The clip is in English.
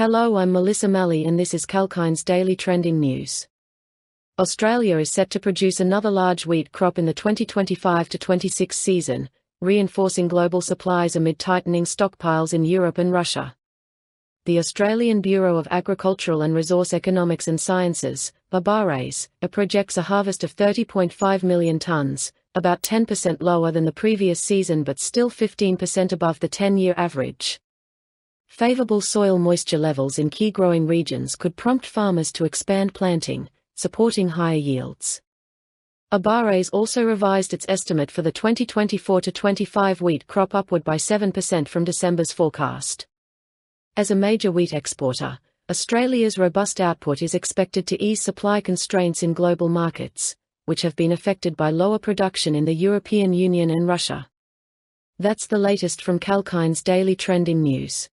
Hello, I'm Melissa Malley and this is Kalkine's Daily Trending News. Australia is set to produce another large wheat crop in the 2025-26 season, reinforcing global supplies amid tightening stockpiles in Europe and Russia. The Australian Bureau of Agricultural and Resource Economics and Sciences, ABARES, projects a harvest of 30.5 million tonnes, about 10% lower than the previous season but still 15% above the 10-year average. Favorable soil moisture levels in key growing regions could prompt farmers to expand planting, supporting higher yields. ABARES also revised its estimate for the 2024-25 wheat crop upward by 7% from December's forecast. As a major wheat exporter, Australia's robust output is expected to ease supply constraints in global markets, which have been affected by lower production in the European Union and Russia. That's the latest from Kalkine's Daily Trending News.